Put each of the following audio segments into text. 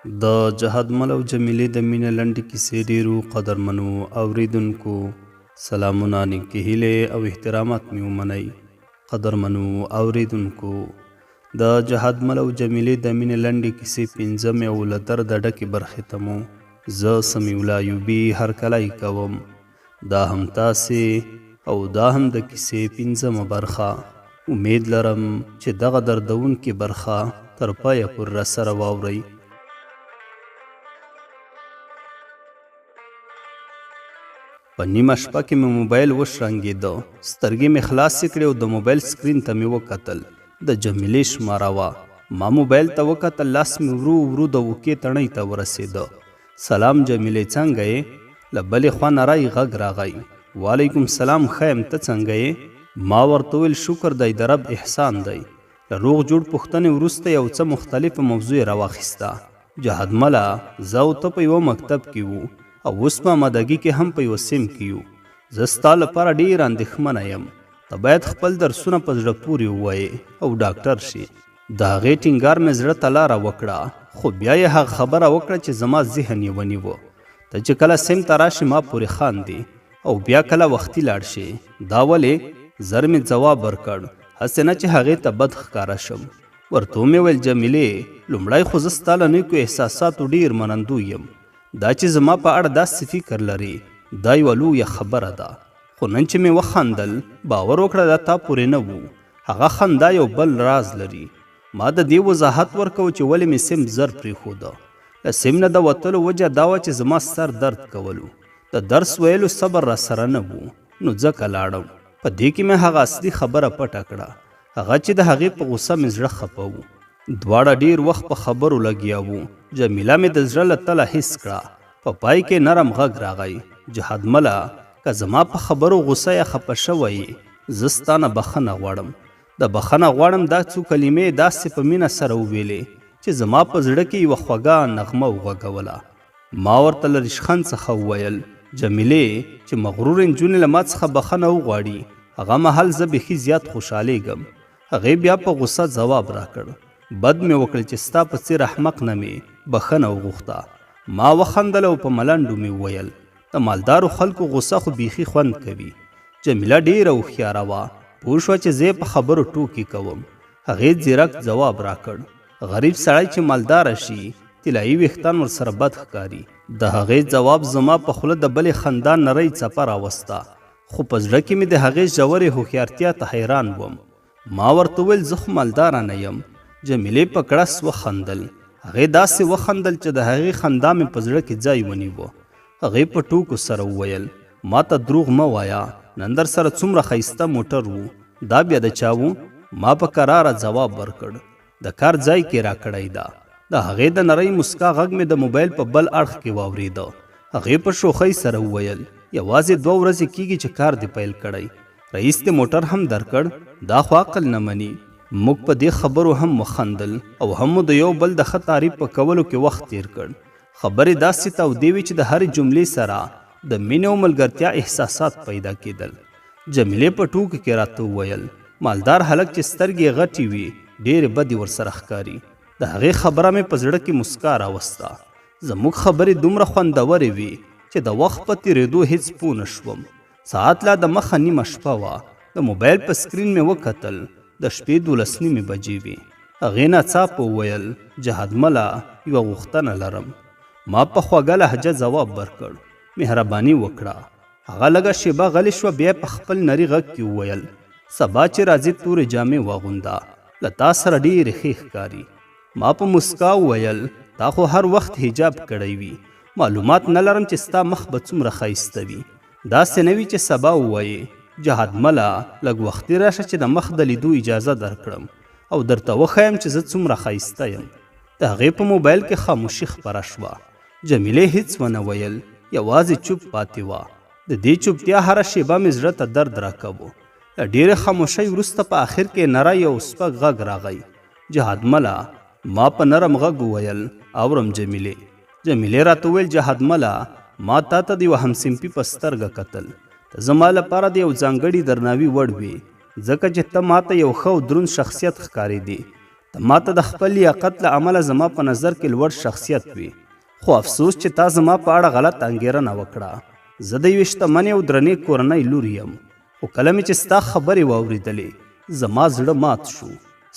د جهادمل او جمیلې د مینې لنډې کیسې ډیرو قدرمنو اوریدونکو سلامونه نیکې هیلې او احترامات مې ومنئ. قدرمنو اوریدونکو د جهادمل او جمیلې د مینې لنډې کیسې پنځمې او له درده ډکې برخې ته مو زه سمیع الله ایوبي هرکلی کوم. دا هم تاسې او دا هم د کیسې پنځمه برخه. امید لرم چې دغه دردونکې برخه تر پایه پورې راسره واورئ. په نیمه شپه کې مې موبایل وشرنګېده، سترګې مې خلاصې کړې او د موبایل سکرین ته مې وکتل. د جمیلې شماره وه. ما موبایل ته وکتل، لاس مې ورو ورو د وکې تڼۍ ته ورسېده. سلام جمیلې، څنګه یې؟ له بلې خوا نه رای غږ راغی. وعلیکم سلام، ښه یم، ته څنګه یې؟ ما ورته وویل شکر دی، د رب احسان دی. له روغ جوړ پوښتنې وروسته یو څه مختلفه موضوع یې راواخیسته. جهادمله، زه او ته په یوه مکتب کې وو او اوس په امادګي کې هم په یوه سیم کې یو. زه ستا لپاره ډېر اندېښمنه یم. ته باید خپل درسونه په زړه پورې ووایې او ډاکټر شې. د هغې ټینګار مې زړه ته لاره وکړه، خو بیا یې هغه خبره وکړه چې زما ذهن یې ونیوه. ته چې کله سیم ته راشې ما پورې خاندې او بیا کله وختي لاړ شې. دا ولې؟ زر مې ځواب ورکړ، هسې نه چې هغې ته بد ښکاره شم. ورته ومې ویل جمیلې، لومړی خو زه ستا له نیکو احساساتو ډېر منندوی یم. دا چې زما په اړه داسې فکر لري دا یوه لویه خبره ده. خو نن چې مې وخندل، باور وکړه دا تا پورې نه وو. هغه خندا یو بل راز لري. ما د دې وضاحت ورکو چې ولې مې سیم زر پرېښوده. له سیم نه د وتلو وجه دا وه چې زما سر درد کولو. د درس ویلو صبر را سره نه وو، نو ځکه لاړم. په دې کې مې هغه اصلي خبره پټه کړه، هغه چې د هغې په غوسه مې زړه خفه وو. دواړه ډیر وخت په خبرو لګیا وو. جمیله مې د زړه له تله حس کړه. په پای کې نرم غږ راغی، جهادمله، که زما په خبرو غوسه یا خفه شوی زه ستا نه بخښنه غواړم. د بخښنه غواړم دا څو کلمې داسې په مینه سره وویلې چې زما په زړه کې یوه خوږه نغمه وغږوله. ما ورته له ریشخند څخه وویل جمیلې چې مغرور نجونې له ما څخه بخښنه وغواړي هغه مهال زه بیخي زیات خوشحالېږم. هغې بیا په غوسه ځواب راکړ، بد مې وکړل چې ستا په څېر احمق نه مې بخښنه وغوښته. ما وخندل او په ملنډو مې وویل د مالدارو خلکو غوسه خو بیخي خوند کوي. جمیله ډېره هوښیاره وه، پوه شوه چې زه په خبرو ټوکې کوم. هغې ځیرک ځواب راکړ، غریب سړی چې مالداره شي طلایي ویښتان ورسره بد ښکاري. د هغې ځواب زما په خوله د بلې خندا نرۍ څپه راوسته، خو په زړه کې مې د هغې ژورې هوښیارتیا ته حیران وم. ما ورته وویل زه خو مالداره نه یم. جمیلې په کړس وخندل. هغې داسې وخندل چې د هغې خندا مې په زړه کې ځای ونیوه. هغې په ټوکو سره وویل ما ته دروغ مه وایه، نن در سره څومره ښایسته موټر وو، دا بیا د چا وو؟ ما په کراره ځواب ورکړ، د کار ځای کې راکړی ده. د هغې د نرۍ مسکا غږ مې د موبایل په بل اړخ کې واورېده. هغې په شوخۍ سره وویل یوازې 2 ورځې کېږي چې کار دې پیل کړی، رئیس دې موټر هم درکړ؟ دا خو عقل نه مني. موږ په دې خبرو هم وخندل او هم مو د یو بل د ښه تعریف په کولو کې وخت تیر کړ. خبرې داسې تودې وې چې د هرې جملې سره د مینې او ملګرتیا احساسات پیدا کېدل. جمیلې په ټوکو کې راته وویل مالدار هلک چې سترګې غټې وي ډېرې بدې ورسره ښکاري. د هغې خبره مې په زړه کې مسکا راوسته. زموږ خبرې دومره خوندورې وې چې د وخت په تېرېدو هېڅ پوه نه شوم. ساعت لا د مخه نیمه شپه وه. د موبایل په سکرین مې وکتل، د شپې 12 نیمې بجې وې. هغې ناڅاپه وویل جهادمله، یوه غوښتنه لرم. ما په خوږه لهجه ځواب ورکړ، مهرباني وکړه. هغه لږه شیبه غلې شوه، بیا په خپل نري غږ کې وویل سبا چې راځې تورې جامې واغونده، له تا سره ډېرې ښې ښکاري. ما په مسکا وویل تا خو هر وخت حجاب کړی وي، معلومات نه لرم چې ستا مخ به څومره ښایسته وي. داسې نه وي چې سبا ووایې جهادمله لږ وختي راشه چې د مخ د لیدو اجازه درکړم او درته وښیم چې زه څومره ښایسته یم. د هغې په موبایل کې خاموشي خپره شوه. جمیلې هیڅ ونه ویل، یوازې چوپ پاتې وه. د دې چوپتیا هره شیبه مې زړه ته درد راکوه. له ډېرې خاموشۍ وروسته په آخر کې نری او سپک غږ راغی، جهادمله. ما په نرم غږ وویل اورم جمیلې. جمیلې راته وویل جهادمله، ما تا ته د یوه همصنفي په سترګه کتل. ته زما لپاره د یو ځانګړي درناوي وړ وې، ځکه چې ته ما ته یو ښه او دروند شخصیت ښکارېدې. ته ما ته د خپل لیاقت له امله زما په نظر کې لوړ شخصیت وي، خو افسوس چې تا زما په اړه غلط انګېرنه وکړه. زه د یوې شتمنې او درنې کورنۍ لور یم، خو کله مې چې ستا خبرې واورېدلې زما زړه مات شو.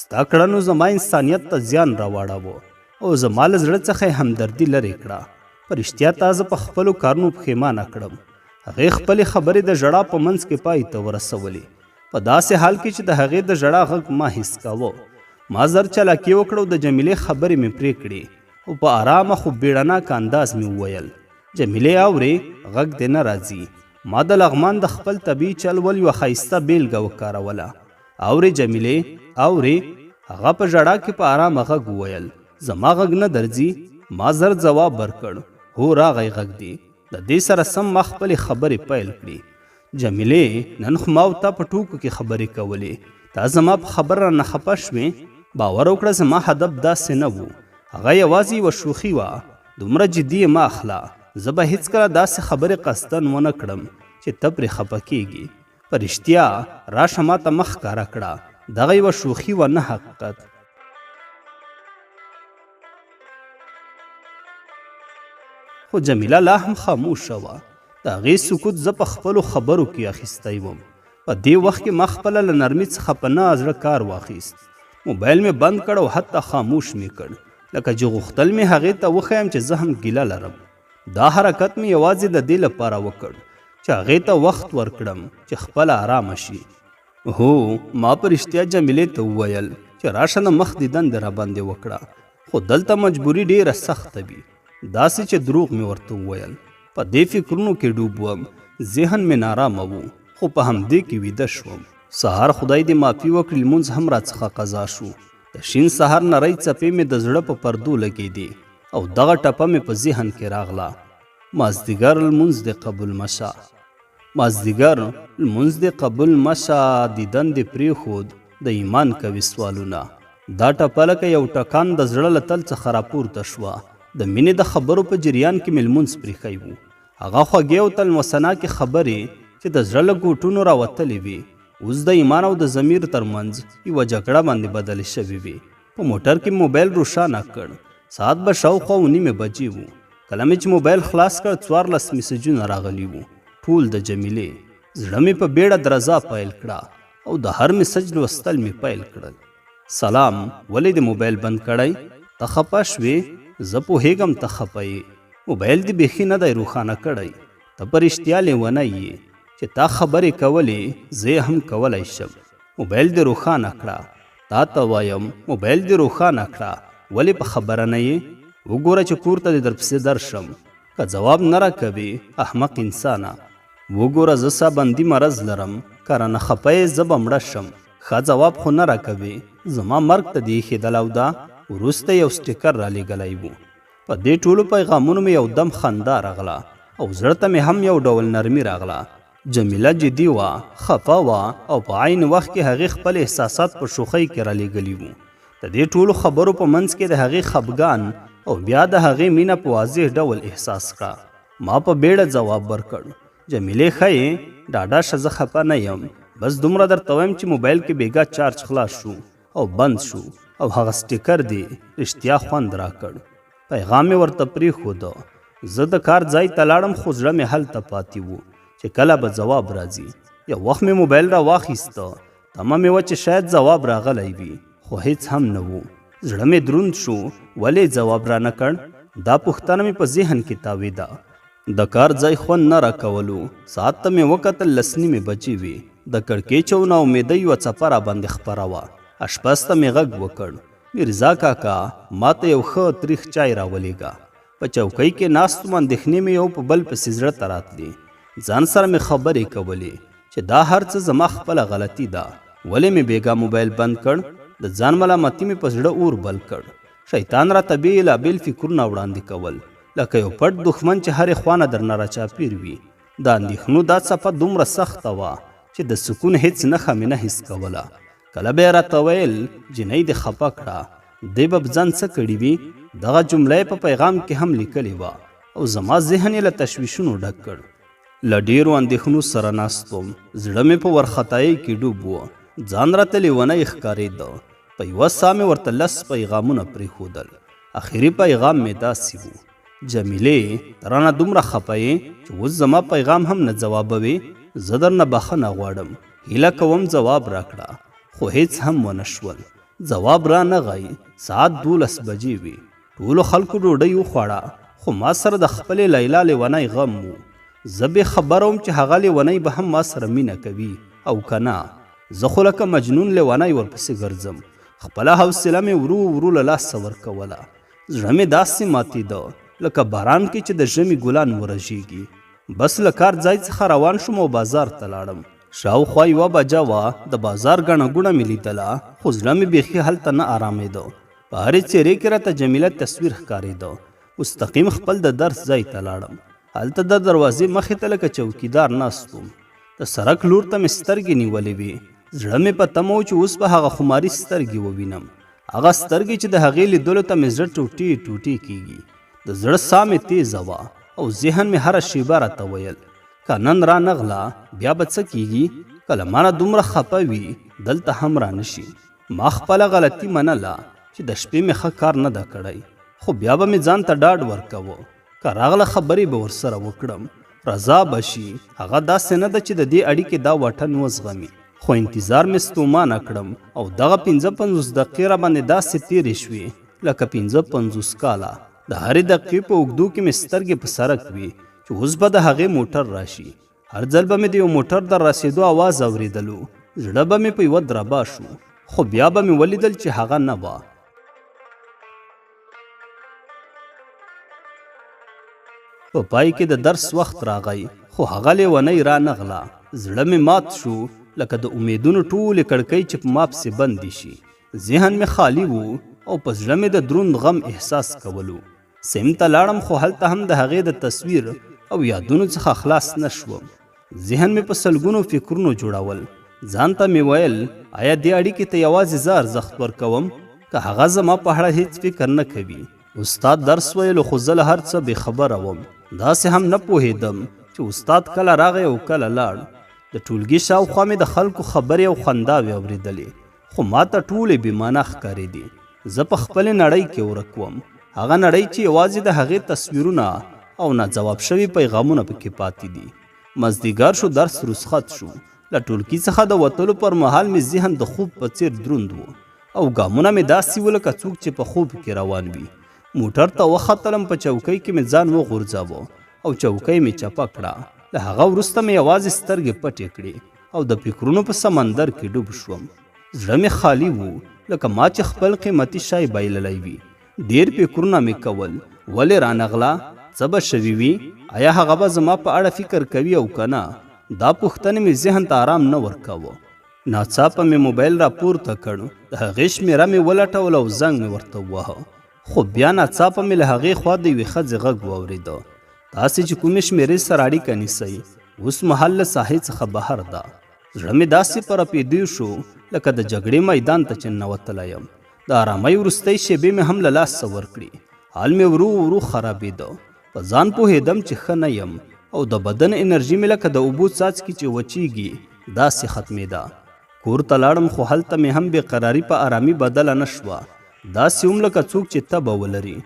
ستا کړنو زما انسانیت ته زیان راواړاوه او زما له زړه څخه یې همدردي لرې کړه. په رښتیا تا زه په خپلو کارونو پښیمانه کړم. هغې خپلې خبرې د ژړا په منځ کې پای ته ورسولې، په داسې حال کې چې د هغې د ژړا غږ ما حس کاوه. ما زر چلاکي وکړه او د جمیلې خبرې مې پرې کړې او په آرامه خو بیړناک انداز مې وویل: جمیلې اورې، غږ دې نه راځي. ما د لغمان د خپل طبیعي چل ول یوه ښایسته بیلګه وکاروله. اورې جمیلې اورې، هغه په ژړا کې په آرامه غږ وویل: زما غږ نه درځي؟ ما زر ځواب ورکړ: هو راغی غږ دی. د دې سره سم ما خپلې خبرې پیل کړې: جمیلې، نن خو ما او تا په ټوکو کې خبرې کولې، تا زما په خبره رانه خفه شوې. باور وکړه زما هدف داسې نه و، هغه یوازې یوه شوخي وه. دومره جدي یې مه اخله، زه به هېڅکله داسې خبرې قصدن ونه کړم چې ته پرې خفه کېږي. په رښتیا راشه ما ته مخ ښکاره کړه، دغه یوه شوخي وه نه حقیقت. خو جمیله لا هم خاموشه وه. د هغې سکوت زه په خپلو خبرو کې اخیستی وم. په دې وخت کې ما خپله له نرمي څخه په نه زړه کار واخیست. موبایل مې بند کړ او حتی خاموش مې کړ، لکه چې غوښتل مې هغې ته وښیم چې زه هم ګیله لرم. دا حرکت مې یوازې د دې لپاره وکړ چې هغې ته وخت ورکړم چې خپله آرامه شي. هو، ما په رښتیا جمیلې ته وویل چې راشه نه مخ دې دندې راباندې وکړه، خو دلته مجبوري ډېره سخته وي. داسې چې دروغ مې ورته وویل. په دې فکرونو کې ډوب وم، ذهن مې نارامه و، خو په همدې کې ویده شوم. سهار خدای دې معافي وکړي لمونځ هم راڅخه قضا شو. د شین سهار نری څپې مې د زړه په پردو لګېدې او دغه ټپه مې په ذهن کې راغله: مازدیګر لمونځ دې قبول مشه، مازدیګر لمونځ دې قبول مشه، دیدن دې پرېښود د ایمان کوي سوالونه. دا ټپه لکه یو ټکان د زړه له تل څخه راپورته شوه. د مینې د خبرو په جریان کې مې لمونځ پرېښی و. هغه خوږې او تلمسناکې خبرې چې د زړه له ګوټونو راوتلې وي، اوس د ایمان او د ضمیر ترمنځ یوه جګړه باندې بدلې شوې وي. په موټر کې موبایل روښانه کړ. ساعت به شاوخوا 9 بجې و. کله مې چې موبایل خلاص کړ 14 میسجونه راغلي وو، ټول د جمیلې. زړه مې په بیړه درزا پیل کړه او د هر میسج لوستل مې پیل کړل. سلام، ولې دې موبایل بند کړی؟ ته خفه شوې؟ زه پوهېږم ته خفه یې. موبایل دې بیخي نه دی روښانه کړی. ته په رښتیا لیونی یې چې تا خبرې کولې، زه یې هم کولی شم. موبایل دې روښانه کړه. تا ته وایم موبایل دې روښانه کړه. ولې په خبره نه یې؟ وګوره چې کور ته دې درپسې درشم. که ځواب نه راکوې احمق انسانه، وګوره زه سابندي مرض لرم، که رانه خفه یې زه به مړه شم. ښه ځواب خو نه راکوې. زما مرګ ته دې ایښېدل او دا وروسته یو سټیکر رالیږلی و. په دې ټولو پیغامونو مې یو دم خندا راغله او زړه ته مې هم یو ډول نرمي راغله. جمیله جدي وه، خفه وه او په عین وخت کې هغې خپل احساسات په شوخۍ کې رالیږلي وو. د دې ټولو خبرو په منځ کې د هغې خفګان او بیا د هغې مینه په واضح ډول احساس کړه. ما په بیړه ځواب ورکړ: جمیلې ښه یې؟ ډاډه شه، زه خفه نه یم. بس دومره درته وایم چې موبایل کې بېګا چارج خلاص شو او بند شو او هغه سټیکر دی رښتیا خوند راکړ. پیغام مې ورته پرېښوده. زه د کار ځای ته لاړم خو زړه مې هلته پاتې و چې کله به ځواب راځي. یو وخت مې موبایل را واخیسته. تمه مې وه چې شاید ځواب راغلی وي، خو هیڅ هم نه و. زړه مې دروند شو. ولې ځواب را نه کړ؟ دا پوښتنه مې په ذهن کې تاویده. د کار ځای خوند نه راکولو. ساعت ته مې وکتل 10 بجې وې. د کړکېچ او ناامیدۍ یوه څپه راباندې خپره وه. اشپز ته مې غږ وکړ: میرزا کاکا، ما ته یو ښه تریخ چای راولېږه. په چوکۍ کې ناست وم، اندېښنې مې یو په بل پسې زړه ته راتلې. ځان سره مې خبرې کولې چې دا هر څه زما خپله غلطي ده. ولې مې بېګا موبایل بند کړ؟ د ځان ملامتي مې په زړه اور بل کړ. شیطان راته بېلابېل فکرونه وړاندې کول، لکه یو پټ دښمن چې هرې خوا نه درنه راچاپېر وي. د اندېښنو دا څپه دومره سخته وه چې د سکون هیڅ نښه مې نه حس کوله. کله به یې راته ویل: جنۍ دې خفه کړه، دی به ځان څه کړي وي. دغه جمله یې په پیغام کې هم لیکلې وه او زما ذهن یې له تشویشونو ډک کړ. له ډېرو اندېښنو سره ناست وم. زړه مې په وارخطایۍ کې ډوب و. ځان راته لیونی ښکارېده. په یوه ساه مې ورته 10 پیغامونه پرېښودل. اخري پیغام مې داسې و: جمیلې، ته رانه دومره خفه یې چې اوس زما پیغام هم نه ځوابوې؟ زه درنه بخښنه غواړم. هیله کوم جواب راکړه. خو هیڅ هم ونه شول. جواب را نغی. ساعت 12 بجې وې. ټولو خلکو ډوډۍ وخوړه، خو ما سره د خپلې لیلا لیونی غم و. زه بې خبره وم چې هغه لیونی به هم ما سره مینه کوي او که نه. زه خو لکه مجنون لیونی ورپسې ګرځم. خپله حوصله مې ورو ورو له لاسه ورکوله. زړه مې داسې ماتېده لکه باران کې چې د ژمي ګلان ورژېږي. بس له کار ځای څخه روان شوم او بازار ته لاړم. شاوخوا 1 بجه وه. د بازار ګڼه ګوڼه مې لیدله، خو زړه مې بیخي هلته نه ارامېده. په هرې څېرې کې راته جمیله تصویر ښکارېده. مستقیم خپل د درس ځای ته لاړم. هلته د دروازې مخې ته لکه چوکیدار ناست وم. د سړک لور ته مې سترګې نیولې وې. زړه مې په تمه و چې اوس به هغه خماري سترګې ووینم. هغه سترګې چې د هغې لیدلو ته مې زړه ټوټې ټوټې کېږي. د زړه ساه مې تیزه وه او ذهن مې هره شیبه راته ویل: که نن را نغله بیا به څه کېږي؟ که له مانه دومره خفه وي دلته هم را نشي. ما خپله غلطي منله چې د شپې مې ښه کار نه ده کړی، خو بیا به مې ځان ته ډاډ ورکوه. که راغله خبرې به ورسره وکړم، رضا به شي. هغه داسې نه ده چې د دې اړیکې دا واټن وزغمي. خو انتظار مې ستومانه کړم او دغه 55 دقیقې را باندې داسې تېرې شوې لکه 55 کاله. د هرې دقیقې په اوږدو کې مې سترګې په سړک وي چې اوس به د هغې موټر راشي. هر ځل به مې د یو موټر د راسېدو اواز اورېدلو، زړه به مې په یوه دربا شو. خو بیا به مې ولیدل چې هغه نه وه. په پای کې د درس وخت راغی، خو هغه لیونی را نغله. زړه مې مات شو لکه د امیدونو ټولې کړکۍ چې په ما پسې بندې شي. ذهن مې خالی و او په زړه مې د دروند غم احساس کولو. سیم ته لاړم، خو هلته هم د هغې د تصویر او یادونو څخه خلاص نه شوم. ذهن مې په سلګونو فکرونو جوړول. ځان ته مې ویل: آیا دې اړیکې ته یوازې زه ارزښت ورکوم که هغه زما په اړه هیڅ فکر نه کوي؟ استاد درس ویلو، خو زه له هر څه بې خبره وم. داسې هم نه پوهېدم چې استاد کله راغی او کله لاړ. د ټولګي شاوخوا مې د خلکو خبرې او خنداوې اورېدلې، خو ما ته ټولې بېمعنه ښکارېدې. زه په خپلې نړۍ کې ورک وم. هغه نړۍ چې یوازې د هغې تصویرونه او ناځواب شوي پیغامونه پکې پاتې دي. مازدیګر شو، درس رخصت شو. له ټولګي څخه د وتلو پر مهال مې ذهن د خوب په څیر دروند و او ګامونه مې داسې و لکه څوک چې په خوب کې روان وي. موټر ته وختلم. په چوکۍ کې مې ځان وغورځاوه او چوکۍ مې چپه کړه. له هغه وروسته مې یوازې سترګې پټې کړې او د فکرونو په سمندر کې ډوب شوم. زړه مې خالی و لکه ما چې خپل قیمتي شی بایللی وي. ډېر فکرونه مې کول. ولې رانغله؟ څه به شوي وي؟ آیا هغه به زما په اړه فکر کوي او که نه؟ دا پوښتنې مې ذهن ته آرام نه ورکاوه. ناڅاپه مې موبایل راپورته کړ. د هغې شمېره مې ولټول او زنګ مې ورته وواهه. خو بیا ناڅاپه مې له هغې خوا د یوې ښځې غږ واورېده: تاسې چې کومې شمېرې سره اړیکه نیسئ، اوس مهال له ساحې څخه بهر ده. زړه مې داسې په رپېدو شو لکه د جګړې میدان ته چې ننوتلی یم. د آرامۍ وروستۍ شېبې مې هم له لاسه ورکړې. حال مې ورو ورو خرابېده. په ځان پوهېدم چې ښه نه یم او د بدن انرژي مې لکه د اوبو څاڅکي چې وچېږي داسې ختمېده. کور ته لاړم، خو هلته مې هم بېقراري په آرامي بدله نه شوه. داسې هم لکه څوک چې تبه ولري.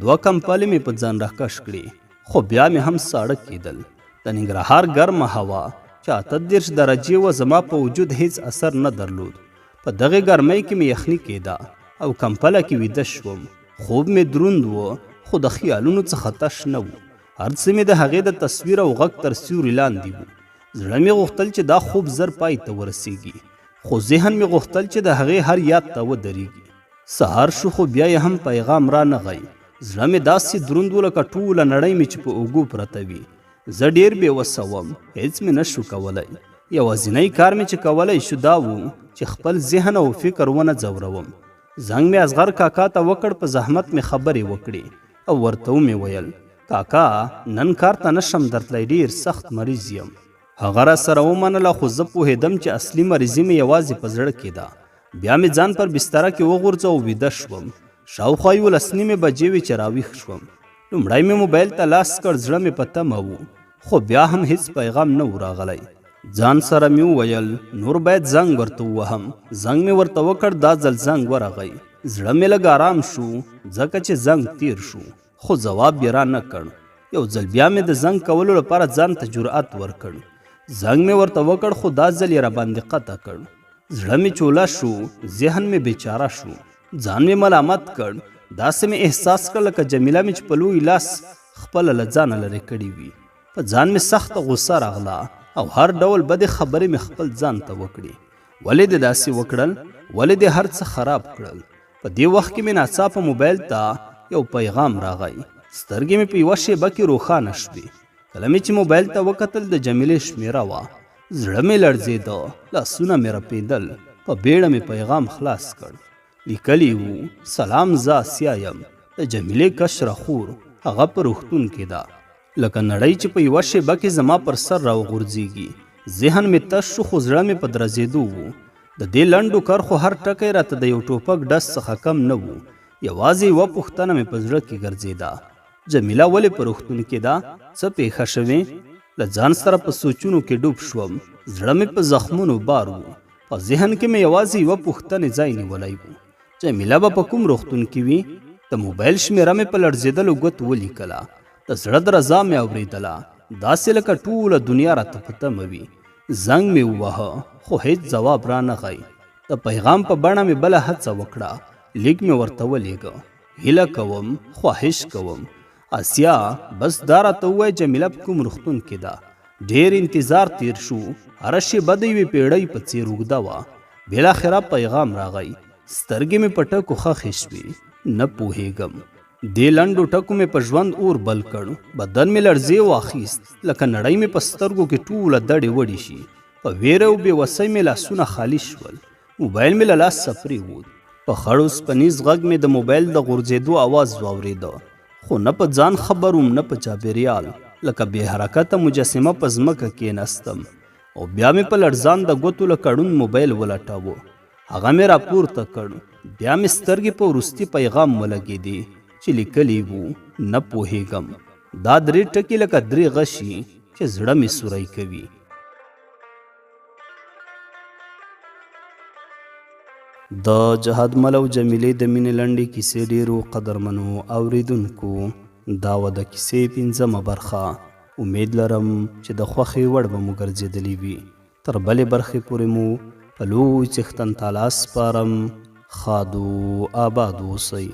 2 کمپلې مې په ځان راکش کړې، خو بیا مې هم ساړه کېدل. د ننګرهار ګرمه هوا چې 38 درجې وه زما په وجود هیڅ اثر نه درلود. په دغې ګرمۍ کې مې یخني کېده او کمپله کې ویده شوم. خوب مې دروند و، خو د خیالونو څخه تش نه و. هر څه مې د هغې د تصویر او غږ تر سیوري لاندې و. زړه مې غوښتل چې دا خوب زر پای ته ورسیږي، خو ذهن مې غوښتل چې د هغې هر یاد ته ودرېږي. سهار شو، خو بیا یې هم پیغام را نغی. زړه مې داسې دروند و لکه ټوله نړۍ مې چې په اوږو پرته وي. زه ډېر بېوسه وم، هیڅ مې نه شو کولی. یوازینی کار مې چې کولی شو دا و چې خپل ذهن او فکر ونه ځوروم. زنګ مې اصغر کاکا ته وکړ. په زحمت مې خبرې وکړې او ورته ومې ویل: کاکا، نن کار ته نشم درتلی، ډېر سخت مریض یم. هغه را سره ومنله، خو زه پوهېدم چې اصلي مریضي مې یوازې په زړه کې ده. بیا مې ځان پر بستره کې وغورځه او ویده شوم. شاوخوا 11 بجې وې چې راویښ شوم. لومړی مې موبایل ته لاس کړ. زړه مې په تمه و، خو بیا هم هیڅ پیغام نه و راغلی. ځان سره مې وویل نور باید زنګ ورته ووهم. زنګ مې ورته وکړ، دا ځل زنګ ورغی. زړه مې لږ آرام شو ځکه چې زنګ تیر شو، خو ځواب یې را نه کړ. یو ځل بیا مې د زنګ کولو لپاره ځان ته جرأت ورکړ. زنګ مې ورته وکړ خو دا ځل یې راباندې قطع کړ. زړه مې چوله شو، ذهن مې بیچاره شو، ځان مې ملامت کړ. داسې مې احساس کړ لکه جمیله مې چې په لوی لاس خپله له ځانه لرې کړې وي. په ځان مې سخته غوسه راغله او هر ډول بدې خبرې مې خپل ځان ته وکړې. ولې دې داسې وکړل؟ ولې دې هر څه خراب کړل؟ په دې وخت کې مې ناڅاپه موبایل ته یو پیغام راغی. سترګې مې په یوه شیبه کې روښانه شوې. کله مې چې موبایل ته وکتل د جمیلې شمېره وه. زړه مې لړزېده، لاسونه مې رپېدل. په بیړه مې پیغام خلاص کړ. لیکلي وو: سلام، زه اسیا یم، د جمیلې کشره خور، هغه په روغتون کې ده. لکه نړۍ چې په یوه شیبه کې زما پر سر راوغورځېږي. ذهن مې تش شو خو زړه مې په درزېدو و. د دې لنډو کرښو هر ټکی راته د یو ټوپک ډز څخه کم نه و. یوازې یوه پوښتنه مې په زړه کې ګرځېده: جمیله ولې په روغتون کې ده؟ څه پیښه شوې؟ له ځان سره په سوچونو کې ډوب شوم. زړه مې په زخمونو بار و. په ذهن کې مې یوازې یوه پوښتنې ځای نیولی و: جمیله به په کوم روغتون کې وي؟ د موبایل شمېره مې په لړزېدلو ګوتو ولیکله. د زړه درزا مې اورېدله، داسې لکه ټوله دنیا راته په تمه وي. زنګ مې وواهه خو هیڅ ځواب رانغی. د پیغام په بڼه مې بله هڅه وکړه. لیک مې ورته ولیږه: هیله کوم، خواهش کوم اسیا، بس دا راته ووایه جمیله په کوم روغتون کې ده. ډېر انتظار تیر شو، هره شیبه د یوې پیړۍ په څېر اوږده وه. بالاخره پیغام راغی. سترګې مې په ټکو خښې شوې. نه پوهېږم. دې لنډو ټکو مې په ژوند اور بل کړ. بدن مې لړزې واخیست لکه نړۍ مې په سترګو کې ټوله دړې وړې شي. په ویره او بېوسۍ مې لاسونه خالي شول. موبایل مې له لاسه پرېوت. په خړ اوسپنیز غږ مې د موبایل د غورځېدو اواز واورېده، خو نه په ځان خبر وم نه په چاپېریال. لکه بې حرکته مجسمه په ځمکه کېناستم او بیا مې په لړزان د ګوتو له کړون موبایل ولټاوه. هغه مې راپورته کړ. بیا مې سترګې په وروستي پیغام ولګېدې چې لیکلي وو: نه پوهېږم. دا 3 ټکي لکه 3 غشي چې زړه مې سوری کوي. د جهادمل او جمیلې د مینې لنډې کیسې ډېرو قدرمنو اوریدونکو، دا وه د کیسې 5مه برخه. امید لرم چې د خوښې وړ به مو ګرځېدلې وي. تر بلې برخې پورې مو په لوی څښتن تعالی سپارم. ښاد و آباد اوسئ.